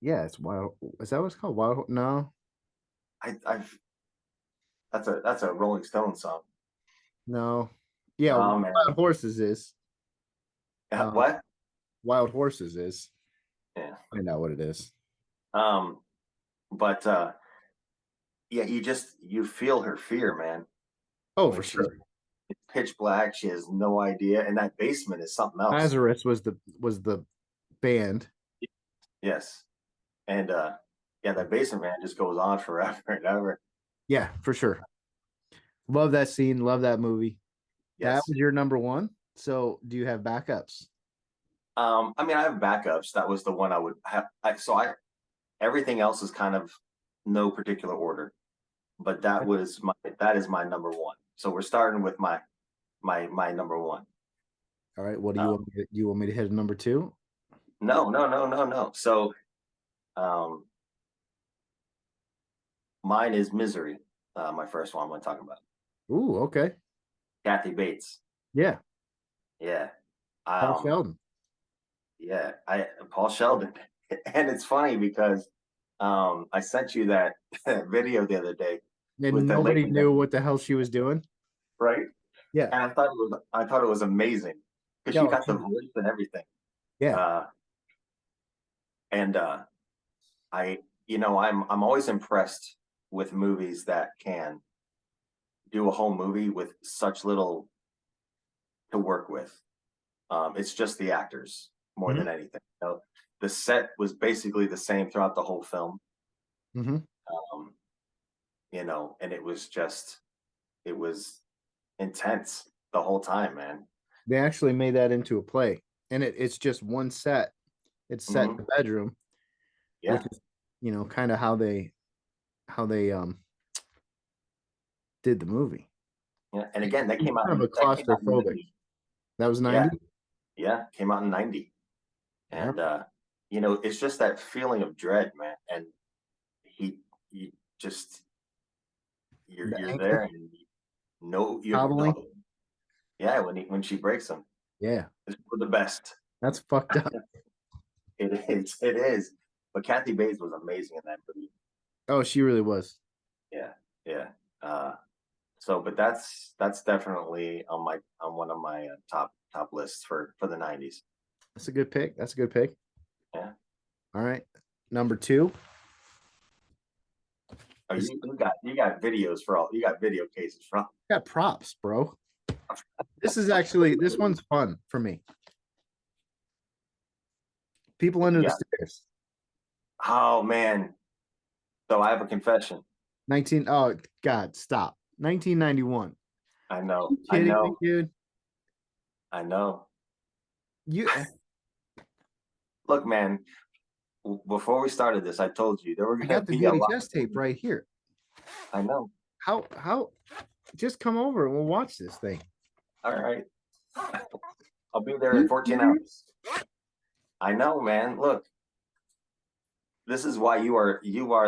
Yeah, it's Wild. Is that what it's called? Wild? No, I've that's a Rolling Stone song. no. Yeah, Oh man, Wild Horses is. Um, what? Wild Horses is. Yeah. Find out what it is. Um, but yeah, you feel her fear, man. Oh, When for she's sure. it's pitch black, she has no idea, and that basement is something else. Lazarus was the band. Yes, and yeah, that basement man just goes on forever and ever. Yeah, for sure. Love that scene. Love that movie. That Yes. was your number one. So, do you have backups? I mean, I have backups. That was the one I would have. I everything else is kind of no particular order, but that is my number one. So we're starting with my number one. All right. What do you Um, want me to, you want me to hit number two? no, no, no, no, no. So um, mine is Misery. My first one I'm going to talk about. Ooh, okay. Kathy Bates. Yeah. Yeah. Paul Um, Sheldon. yeah. I Paul Sheldon. And it's funny because I sent you that video the other day And with the nobody lady, knew what the hell she was doing. right? Yeah. And I thought it was amazing because she Yeah. got the voice and everything. Yeah. Uh, and I I'm always impressed with movies that can do a whole movie with such little to work with. It's just the actors more Hmm. than anything. The set was basically the same throughout the whole film. Hmm. Um, and it was intense the whole time, man. They actually made that into a play, and it's just one set. It's set in Hmm. the bedroom, which Yeah, is, kind of how they did the movie. yeah. And again, He's kind of a that came out in claustrophobic. 90. That was Yeah, 90. yeah, came out in 90. All And it's just that feeling of dread, man. And he you just right. The you're ankle there and you have hobbling. no, yeah, when she breaks them, Yeah, it's for the best. that's fucked up. It is. But Kathy Bates was amazing in that movie. Oh, she really was. Yeah, yeah. Uh, but that's definitely on one of my top lists for the 90s. That's a good pick. That's a good pick. Yeah. All right. Number two. Oh, This you got videos for all you got video cases from. got props, bro. This one's fun for me. People What under you the got? stairs. Oh man. So I have a confession. 19. Oh God, stop. 1991. I You know. I kidding me, know. dude? I know. You Look, man, before we started this, I told you there were I going to got the be a lot. VHS tape right here. I know. How just come over and we'll watch this thing. All right. I'll be there in You 14 serious? hours. I know, man. Look, this is why you are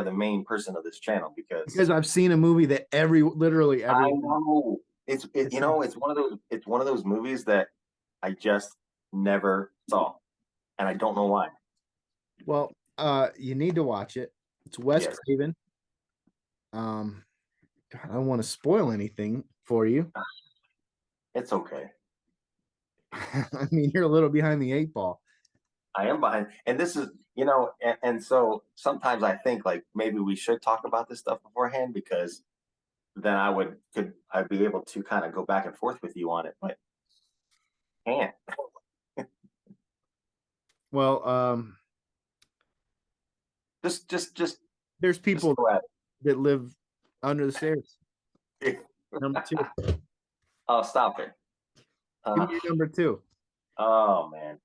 the main person of this channel because Because I've seen a movie that literally I everyone know has seen. it's one of those movies that I just never saw, and I don't know why. Well, you need to watch it. It's Wes Yes, Craven. God, I don't want to spoil anything for you. it's okay. I mean, you're a little behind the eight ball. I am behind, and this is and so sometimes I think like maybe we should talk about this stuff beforehand because then I'd be able to kind of go back and forth with you on it, but can't. Well, Just there's people go at that live under the stairs. it. Number two. Oh, stop it. Give Uh, me your number two. oh man.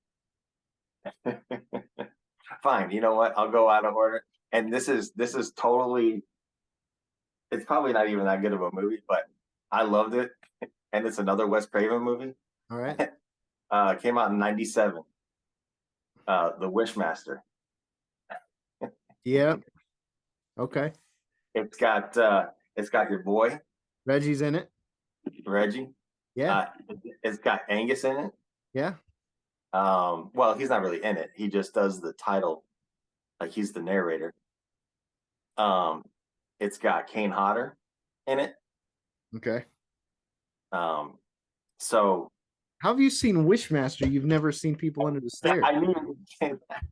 Fine. You know what? I'll go out of order. And this is totally. It's probably not even that good of a movie, but I loved it. And it's another Wes Craven movie. All right. Came out in '97. The Wishmaster. Yeah. Okay. It's got your boy Reggie's in it. Reggie. Yeah. Uh, it's got Angus in it. Yeah. Well, he's not really in it. He just does the title like he's the narrator. It's got Kane Hodder in it. Okay. Um, so How have you seen Wishmaster? You've never seen people under the stairs. I knew you would say that.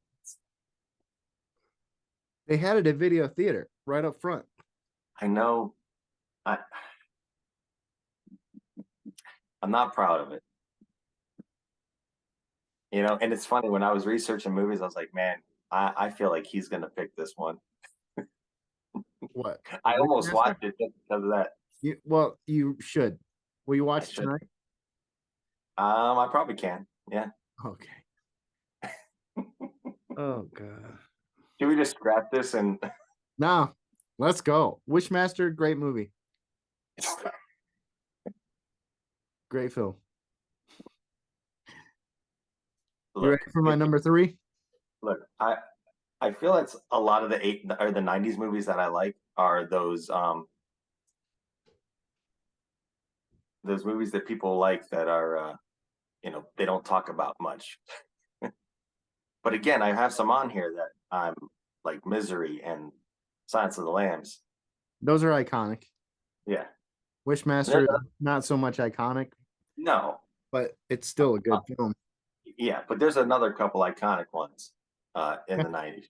They had it at video theater right up front. I know. I I'm not proud of it. You know, and it's funny when I was researching movies, I was like, man, I feel like he's gonna pick this one. What? I almost Wishmaster? watched it just because of that. Well, you should. Will you I watch it should. tonight? I probably can. Yeah. Okay. Oh god. Should we just scrap this and Nah, let's go. Wishmaster, great movie. Great film. You look? ready for my number 3? Look, I feel it's a lot of the the 90s movies that I like are those movies that people like that are you know, they don't talk about much. But again, I have some on here that I'm like Misery and Silence of the Lambs. Those are iconic. Yeah. Wishmaster, not so much iconic, No. but it's still a good film. Yeah, but there's another couple iconic ones in the 90s.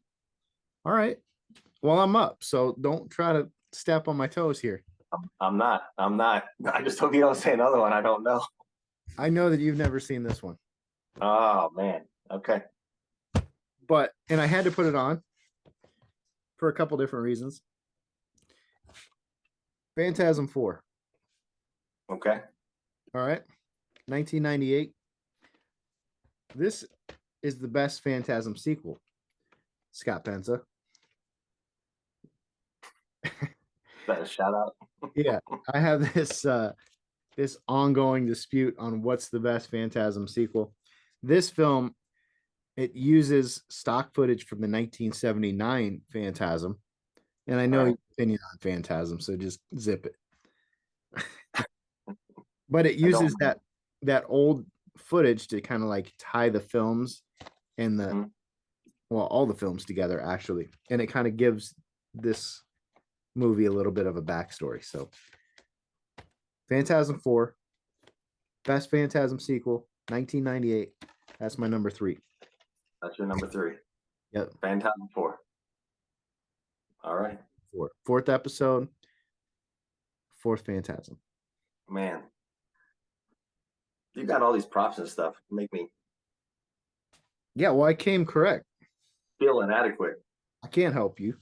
All right. Well, I'm up, so don't try to step on my toes here. I'm not. I just hope you don't say another one. I don't know. I know that you've never seen this one, Oh man. Okay. and I had to put it on for a couple different reasons. Phantasm 4. Okay. All right. 1998. This is the best Phantasm sequel. Scott Penza. Is that a shout out? Yeah, I have this ongoing dispute on what's the best Phantasm sequel. This film, it uses stock footage from the 1979 Phantasm, and I know your opinion on Phantasm, so just zip it. But it uses that old footage to kind of like tie the films and all the films together actually, and it kind of gives this movie a little bit of a backstory. So Phantasm 4, best Phantasm sequel, 1998. That's my number 3. That's your number 3. Yep. Phantasm 4. All right. Fourth episode, fourth Phantasm. Man, you got all these props and stuff. Make me Yeah, well, I came correct. feel inadequate I can't help you.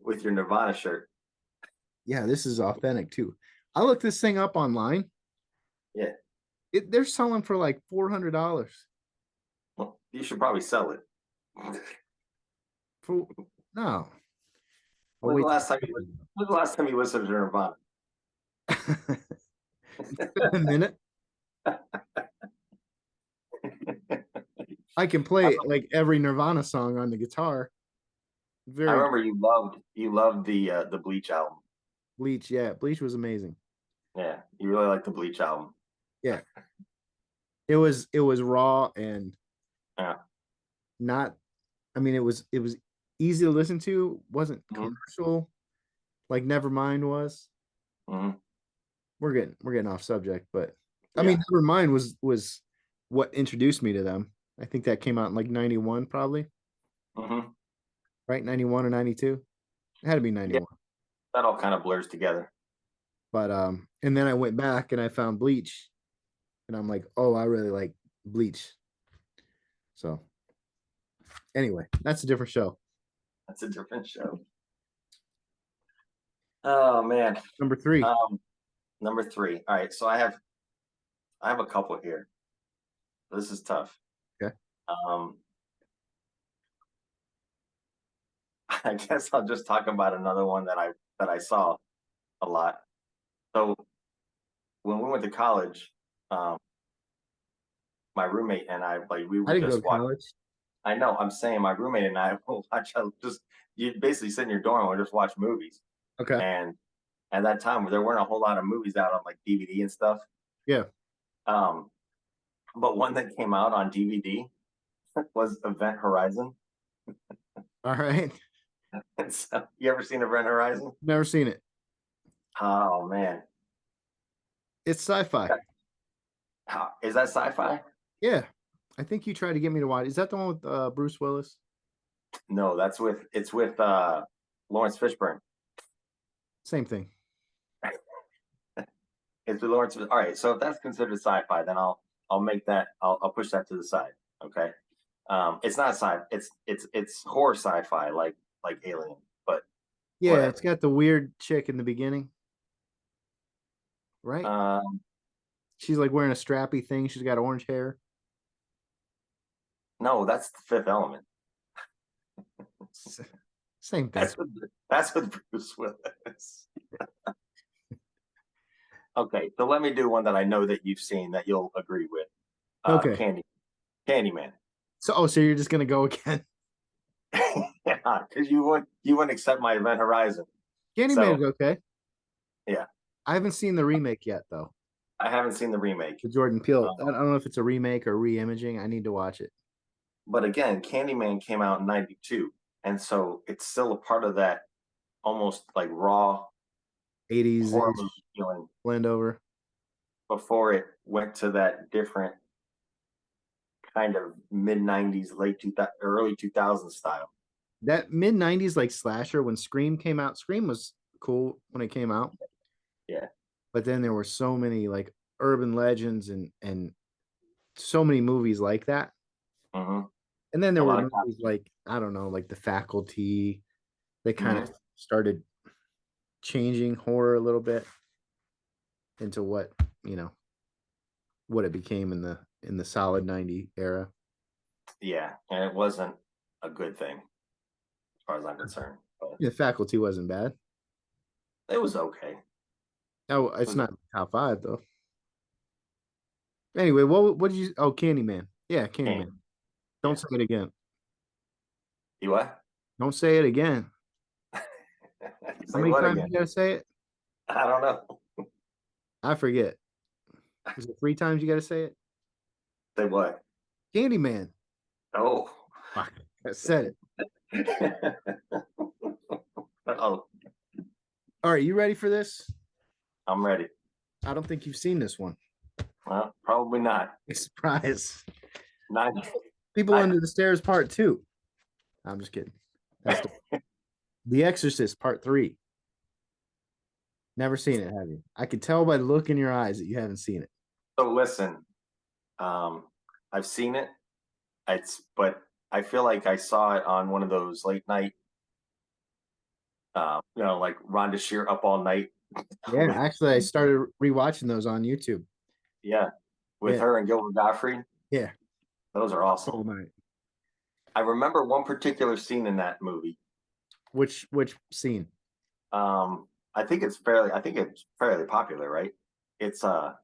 with your Nirvana shirt. Yeah, this is authentic too. I looked this thing up online. Yeah. They're selling for like $400. Well, you should probably sell it. For no. When's the last time you listened to Nirvana? A minute. I can play like every Nirvana song on the guitar. I remember you loved the Bleach album. Bleach, yeah. Bleach was amazing. Yeah, you really liked the Bleach album. Yeah. It was raw and not, I mean, it was easy to listen to, wasn't commercial like Nevermind was. We're getting off subject, but I mean, Nevermind was what introduced me to them. I think that came out in like 91 probably. Right? 91 or 92. It had to be 91. Yeah, that all kind of blurs together. But and then I went back and I found Bleach and I'm like, oh, I really like Bleach. So anyway, that's a different show. That's a different show. Oh man. Number 3. Number 3. All right, so I have a couple here. This is tough. Okay. I guess I'll just talk about another one that I saw a lot. So when we went to college, my roommate and I we would just watch. College. I know. I'm saying my roommate and I will watch. You basically sit in your dorm and just watch movies. Okay. And at that time, there weren't a whole lot of movies out on like DVD and stuff. Yeah. But one that came out on DVD was Event Horizon. All right. So, you ever seen Event Horizon? Never seen it. Oh man, It's sci-fi. Is that sci-fi? Yeah. I think you tried to get me to watch. Is that the one with Bruce Willis? No, it's with Lawrence Fishburne. Same thing. It's with Lawrence. All right, so if that's considered sci-fi, then I'll make that. I'll push that to the side. Okay. It's not sci. It's horror sci-fi like Alien, but Yeah, whatever. it's got the weird chick in the beginning, right? Um, She's like wearing a strappy thing. She's got orange hair. no, that's the Fifth Element. Same thing. That's with Bruce Willis. Okay, so let me do one that I know that you've seen that you'll agree with. Okay. Candyman. So you're just gonna go again? Yeah, because you wouldn't accept my Event Horizon. Candyman So is okay. yeah, I haven't seen the remake yet, though. I haven't seen the remake. The Jordan Peele. I don't know if it's a remake or re-imaging. I need to watch it. But again, Candyman came out in '92, and so it's still a part of that almost like raw 80s horror movie feeling blend over. before it went to that different kind of mid '90s, late 2000, early 2000s style. That mid 90s like slasher when Scream came out. Scream was cool when it came out. Yeah. But then there were so many like urban legends and so many movies like that. Mm-hmm. And then there A were lot of movies like, I don't know, like The Faculty. They kind of mm-hmm. started changing horror a little bit into what, what it became in the solid 90 era. Yeah, and it wasn't a good thing as far as I'm concerned. But The Faculty wasn't bad. it was okay. Oh, It it's was not top five though. Anyway, what did you? Oh, Candyman. Yeah, okay. Candyman. Don't Yeah. say it again. You what? Don't say it again. How Say many what times again? you gotta say it? I don't know. I forget. Is it 3 times you gotta say it? Say what? Candyman. Oh. Fuck, I said it. Oh, All right, you ready for this? I'm ready. I don't think you've seen this one. Well, probably not. Surprise. Not. People Under the Stairs Part 2. I'm just kidding. That's The Exorcist Part 3. Never seen it, have you? I could tell by the look in your eyes that you haven't seen it. So listen, I've seen it. But I feel like I saw it on one of those late night, like Rhonda Shear Up All Night. Yeah, actually, I started rewatching those on YouTube. Yeah, with Yeah, her and Gilbert Gottfried. yeah. Those are awesome. All night. I remember one particular scene in that movie. Which scene? I think it's fairly popular, right? It's the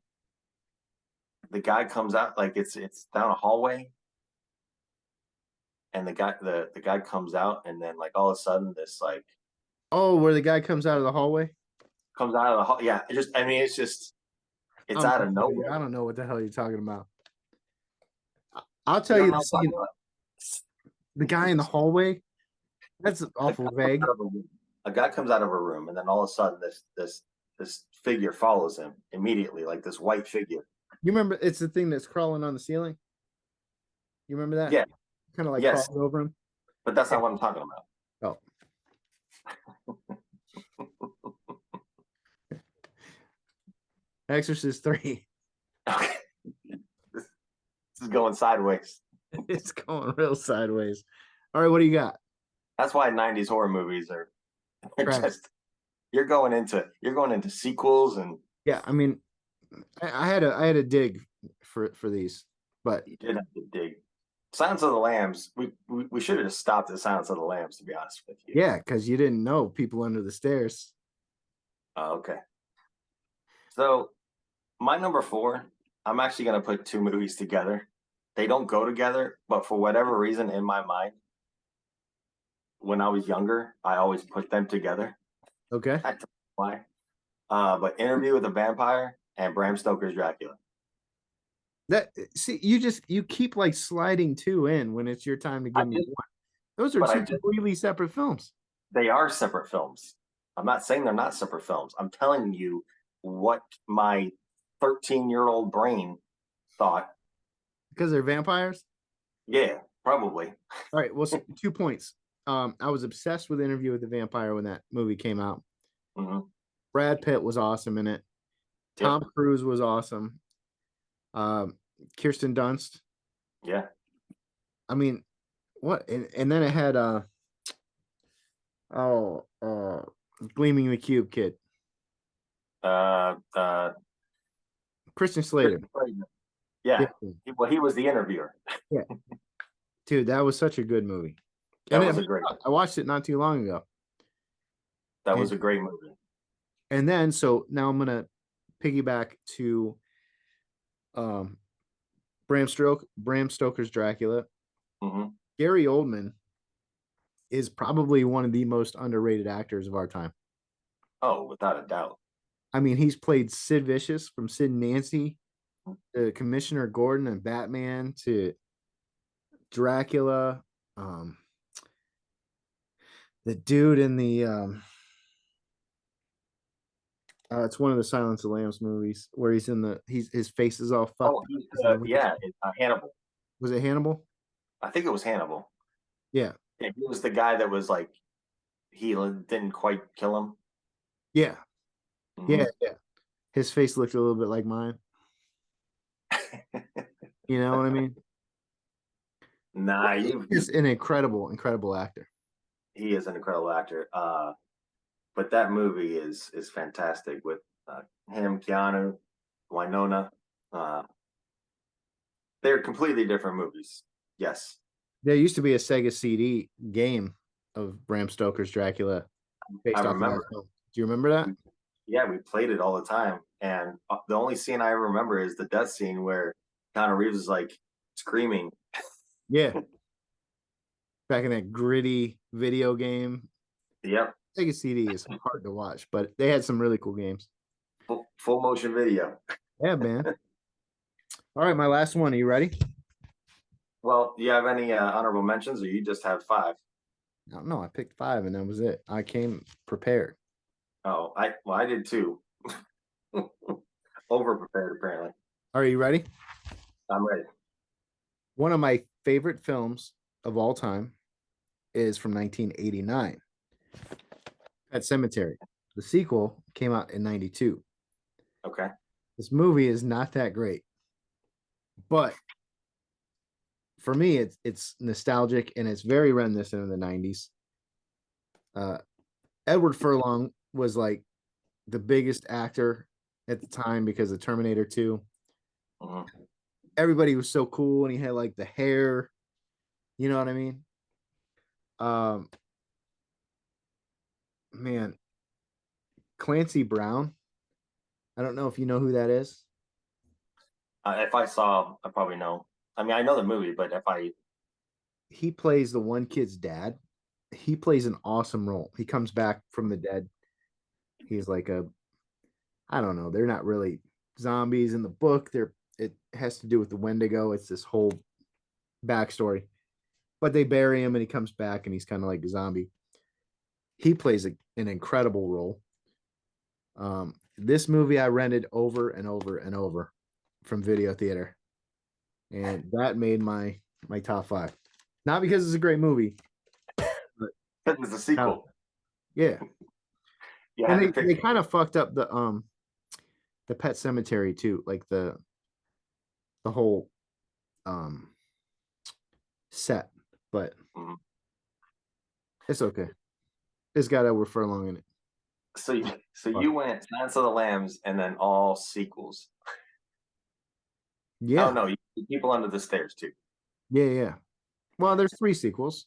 guy comes out like it's down a hallway, and the guy comes out, and then like all of a sudden this like Oh, where the guy comes out of the hallway? comes out of the hall. Yeah, it's out of I nowhere. don't know what the hell you're talking about. I'll tell You don't you know the what I'm talking scene. The guy in the hallway. That's awful vague. A guy comes out of a room, and then all of a sudden, this figure follows him immediately, like this white figure. You remember? It's the thing that's crawling on the ceiling. You remember that? Yeah, Kind of like yes, crawling over him. but that's not what I'm talking about. Oh. Exorcist 3. Okay. This is going sideways. It's going real sideways. All right, what do you got? That's why '90s horror movies are Trash. just you're going into sequels, and Yeah, I mean, I had a dig for these, but you did have to dig. Silence of the Lambs. We should have just stopped at Silence of the Lambs, to be honest with you. yeah, because you didn't know People Under the Stairs. Okay. So my number 4, I'm actually going to put two movies together. They don't go together, but for whatever reason in my mind, when I was younger, I always put them together. Okay. I don't know why. But Interview with a Vampire and Bram Stoker's Dracula. You keep like sliding two in when it's your time to give me one. Those are But two completely separate films. they are separate films. I'm not saying they're not separate films. I'm telling you what my 13-year-old brain thought. Because they're vampires. Yeah, probably. All right. Well, 2 points. I was obsessed with Interview with the Vampire when that movie came out. Mm-hmm. Brad Pitt was awesome in it. Yep. Tom Cruise was awesome. Kirsten Dunst. Yeah. I mean, what? And then it had Gleaming the Cube kid, Uh, uh, Christian Slater. yeah. Yeah, Well, he was the interviewer. yeah, dude, that was such a good movie. That And was a great. I watched it not too long ago. That And, was a great movie. and then so now I'm gonna piggyback to um Bram Stoker's Dracula. Mm-hmm. Gary Oldman is probably one of the most underrated actors of our time. Oh, without a doubt. I mean, he's played Sid Vicious from Sid and Nancy to Commissioner Gordon and Batman to Dracula. The dude in the it's one of the Silence of the Lambs movies where he's in the his face is all fucked. Oh, yeah, Hannibal. Was it Hannibal? I think it was Hannibal. Yeah. Yeah, he was the guy that was like he didn't quite kill him. Yeah. Mm-hmm. Yeah. His face looked a little bit like mine. You know what I mean? Nah, He's an incredible actor. he is an incredible actor. But that movie is fantastic with him, Keanu, Winona. They're completely different movies. Yes. There used to be a Sega CD game of Bram Stoker's Dracula based I off remember. of that film. Do you remember that? Yeah, we played it all the time. And the only scene I remember is the death scene where Keanu Reeves is like screaming. Yeah. Back in that gritty video game. Yep. Sega CD is hard to watch, but they had some really cool games. Full motion video. Yeah, man. All right, my last one. Are you ready? Well, do you have any honorable mentions or you just have 5? No, I picked 5 and that was it. I came prepared. Oh, I did too. Over prepared apparently. Are you ready? I'm ready. One of my favorite films of all time is from 1989. Pet Cemetery. The sequel came out in 92. Okay. This movie is not that great, but for me, it's nostalgic and it's very reminiscent of the 90s. Edward Furlong was like the biggest actor at the time because of Terminator 2. Mm-hmm. Everybody was so cool and he had like the hair. You know what I mean? Man, Clancy Brown. I don't know if you know who that is. If I saw, I probably know. I mean, I know the movie, but He plays the one kid's dad. He plays an awesome role. He comes back from the dead. He's like I don't know. They're not really zombies in the book. It has to do with the Wendigo. It's this whole backstory. But they bury him and he comes back and he's kind of like a zombie. He plays an incredible role. This movie I rented over and over and over from video theater, and that made my top 5. Not because it's a great movie, but it's a sequel. Yeah, Yeah, and they kind of fucked up the Pet Cemetery too, like the whole set, but it's okay. It's got Edward Furlong in it. So you went Silence of the Lambs and then all sequels. Yeah. Oh no, People Under the Stairs too. Yeah. Well, there's 3 sequels.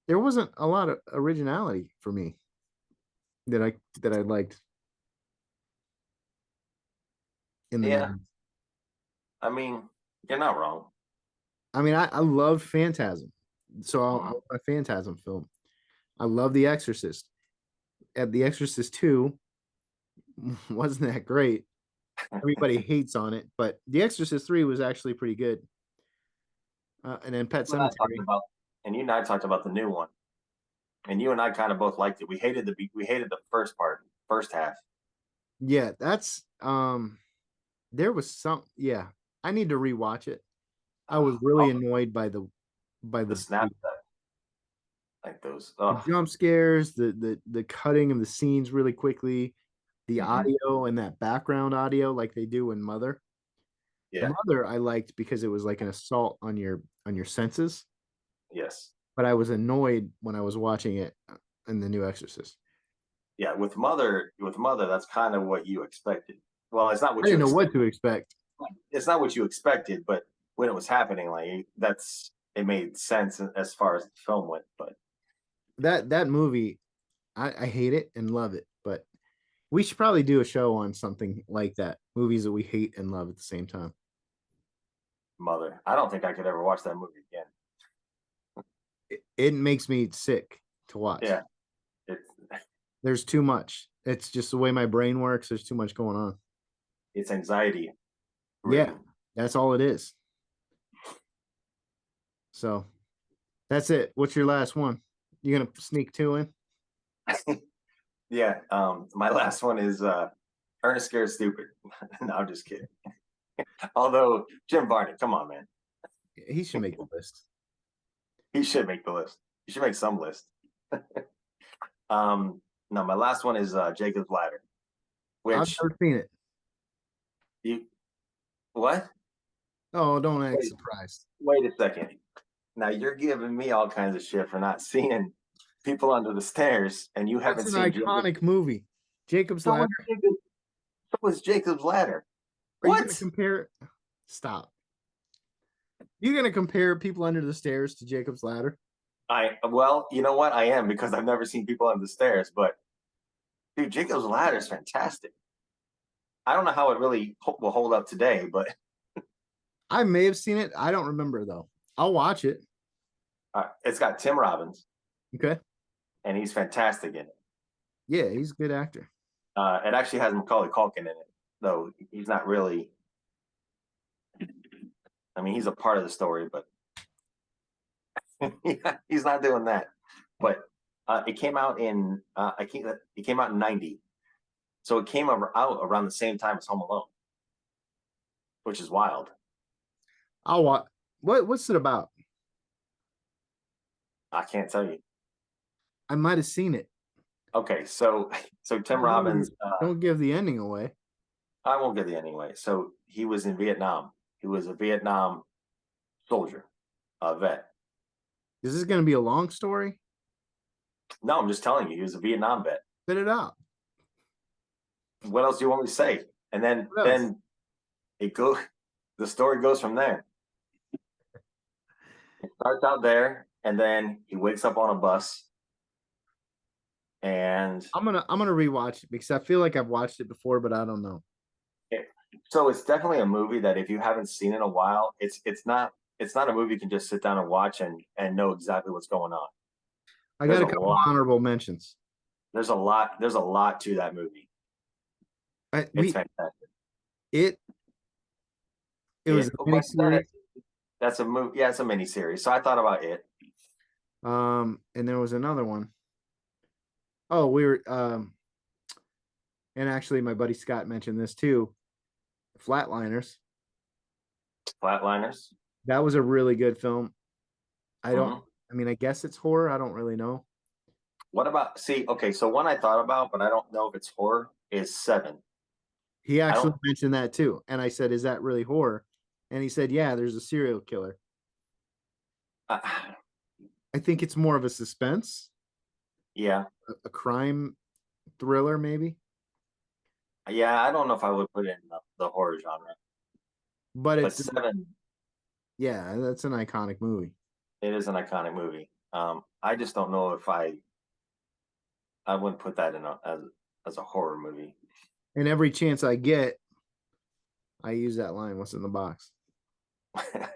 There wasn't a lot of originality for me that I liked in the 90s. I mean, you're not wrong. I mean, I love Phantasm, so I want a Phantasm film. I love The Exorcist. At The Exorcist 2 wasn't that great. Everybody hates on it, but The Exorcist 3 was actually pretty good. And then Pet Cemetery. and you and I talked about the new one, and you and I kind of both liked it. We hated the first part, first half. Yeah, that's there was some, yeah. I need to rewatch it. I was really annoyed by The the snap, like those. the jump scares, the cutting of the scenes really quickly, the Mhm. audio and that background audio like they do in Mother. The Yeah. Mother I liked because it was like an assault on your senses, Yes. but I was annoyed when I was watching it in The New Exorcist. Yeah. With Mother, that's kind of what you expected. Well, it's not I what you didn't know what expected. to expect. It's not what you expected, but when it was happening, like it made sense as far as the film went. But That movie, I hate it and love it, but we should probably do a show on something like that. Movies that we hate and love at the same time. Mother, I don't think I could ever watch that movie again. It makes me sick to watch. Yeah, it's There's too much. It's just the way my brain works. There's too much going on. it's anxiety Yeah, ridden. that's all it is. So that's it. What's your last one? You gonna sneak two in? Yeah. My last one is Ernest Scared Stupid. No, I'm just kidding. Although Jim Varney, come on, man, He should make the list. he should make the list. He should make some list. No, my last one is Jacob's Ladder, I've which never seen it. you what? Oh, don't act Wait, surprised. wait a second. Now you're giving me all kinds of shit for not seeing People Under the Stairs, and you That's haven't an seen Jacob. iconic movie. Jacob's So Ladder. was Jacob. So was Jacob's Ladder. Are you gonna What? compare? Stop. You gonna compare People Under the Stairs to Jacob's Ladder? Well, you know what? I am because I've never seen People Under the Stairs, but dude, Jacob's Ladder is fantastic. I don't know how it really will hold up today, but I may have seen it. I don't remember though. I'll watch it. it's got Tim Robbins, Okay. and he's fantastic in it. Yeah, he's a good actor. It actually has Macaulay Culkin in it, though he's not really. I mean, he's a part of the story, but he's not doing that. But it came out in it came out in '90, so it came out around the same time as Home Alone, which is wild. I'll watch. What's it about? I can't tell you. I might have seen it. Okay, so Tim Robbins. Don't give the ending away. I won't get the anyway. So he was in Vietnam. He was a Vietnam soldier, a vet. Is this going to be a long story? No, I'm just telling you, he was a Vietnam vet. Spit it out. What else do you want me to say? And then it go the story goes from there. It starts out there, and then he wakes up on a bus. And I'm gonna rewatch it because I feel like I've watched it before, but I don't know. so it's definitely a movie that if you haven't seen in a while, it's not a movie you can just sit down and watch and know exactly what's going on. I got a couple honorable mentions. There's a lot to that movie. It's fantastic. It was a miniseries. That's a movie. Yeah, it's a miniseries. So I thought about it. And there was another one. Oh, we were and actually my buddy Scott mentioned this too. Flatliners. Flatliners. That was a really good film. I mean, I guess it's horror. I don't really know. What about okay, so one I thought about, but I don't know if it's horror, is Seven. He actually mentioned that too. And I said, is that really horror? And he said, yeah, there's a serial killer. I think it's more of a suspense. Yeah. A crime thriller, maybe. Yeah, I don't know if I would put it in the horror genre. But it's Seven. Yeah, that's an iconic movie. It is an iconic movie. I just don't know if I wouldn't put that in as a horror movie. And every chance I get, I use that line, what's in the box?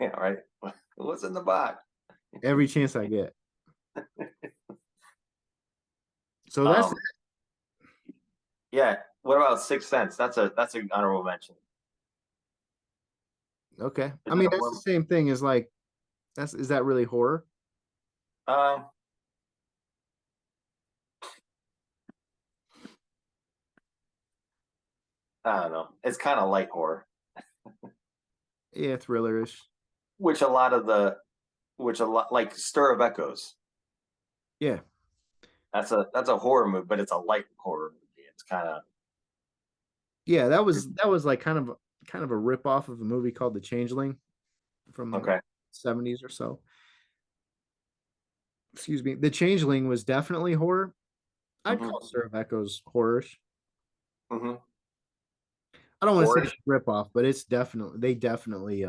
Yeah, right. What's in the box? Every chance I get. So that's yeah. What about Sixth Sense? That's an honorable mention. Okay. I mean, that's the same thing as like is that really horror? Um, I don't know. It's kind of light horror, Yeah, thrillerish. which a lot of the, which a lot like Stir of Echoes. Yeah. That's a horror movie, but it's a light horror movie. It's kind of Yeah, that was like kind of a rip off of a movie called The Changeling from okay. 70s or so. Excuse me. The Changeling was definitely horror. I'd Hmm. call Stir of Echoes horrorish. Hmm. I don't want to say Horror. it's rip off, but it's definitely they definitely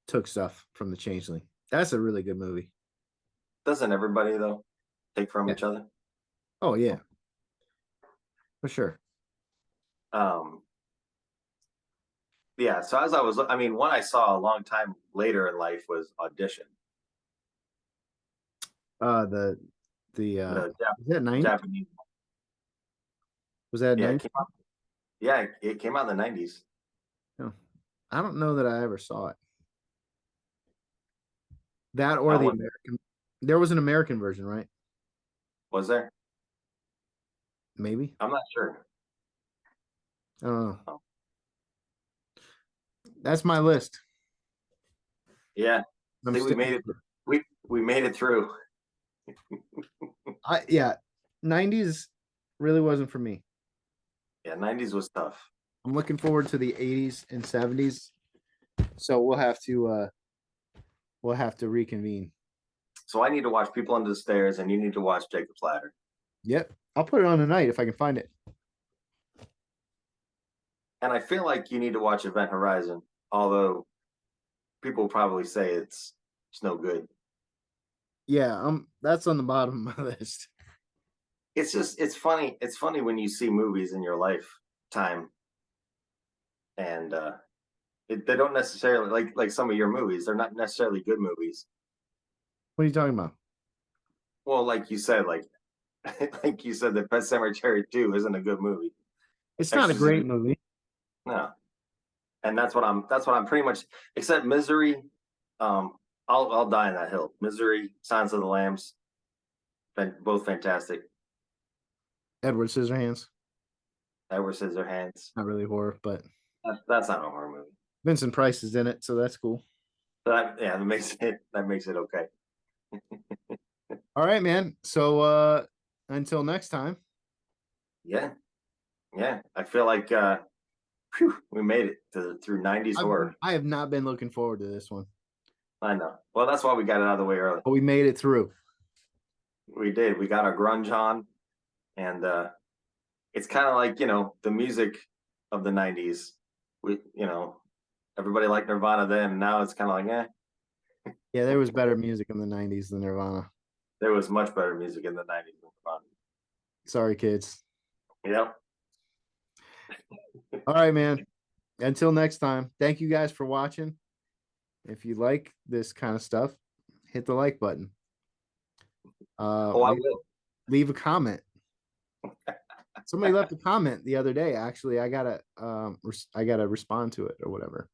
took stuff from The Changeling. That's a really good movie. Doesn't everybody though take from Yeah. each other? Oh yeah, for sure. Um, yeah. So as I was, I mean, one I saw a long time later in life was Audition, The the was that 90? Japanese. Was that Yeah, 90? it came out in the 90s. No. I don't know that I ever saw it. That or I the wonder, American. There was an American version, right? was there? Maybe. I'm not sure. I don't know. Oh, That's my list. yeah. I'm See, we sticking made it. to it. We made it through. Yeah, 90s really wasn't for me. Yeah, 90s was tough. I'm looking forward to the 80s and 70s. So we'll have to reconvene. So I need to watch People Under the Stairs, and you need to watch Jacob's Ladder. Yep. I'll put it on tonight if I can find it. And I feel like you need to watch Event Horizon, although people probably say it's no good. Yeah, that's on the bottom of my list. It's just it's funny. It's funny when you see movies in your lifetime, and they don't necessarily like some of your movies. They're not necessarily good movies. What are you talking about? Well, like you said, like like you said, that Pet Sematary 2 isn't a good movie. It's not a Exorcism, great movie. no. And that's what I'm pretty much, except Misery. Um, I'll die in that hill. Misery, Signs of the Lambs, both fantastic. Edward Scissorhands. Edward Scissorhands. Not really horror, but That's not a horror movie. Vincent Price is in it, so that's cool. But yeah, that makes it okay. All right, man. So until next time. Yeah, yeah. I feel like we made it through 90s horror. I have not been looking forward to this one. I know. Well, that's why we got it out of the way early. But we made it through. We did. We got our grunge on, and it's kind of like the music of the 90s. Everybody liked Nirvana then, and now it's kind of like Yeah, there was better music in the 90s than Nirvana. there was much better music in the 90s than Nirvana. Sorry, kids. Yep. All right, man. Until next time. Thank you guys for watching. If you like this kind of stuff, hit the like button. Oh, I will. Leave a comment. Somebody left a comment the other day. Actually, I gotta respond to it or whatever.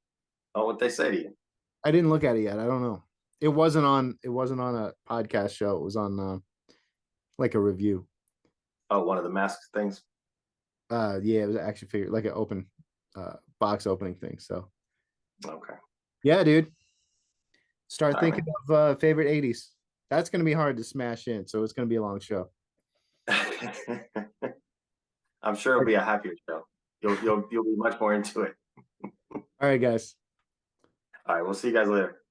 Oh, what they say to you? I didn't look at it yet. I don't know. It wasn't on a podcast show. It was on like a review. Oh, one of the mask things. Yeah, it was an action figure, like an open box opening thing. So Okay. yeah, dude. Start All thinking of favorite 80s. That's gonna be hard to smash in, so it's gonna be a long show. right. I'm sure it'll be a happier show. You'll be much more into it. All right, guys. All right, we'll see you guys later.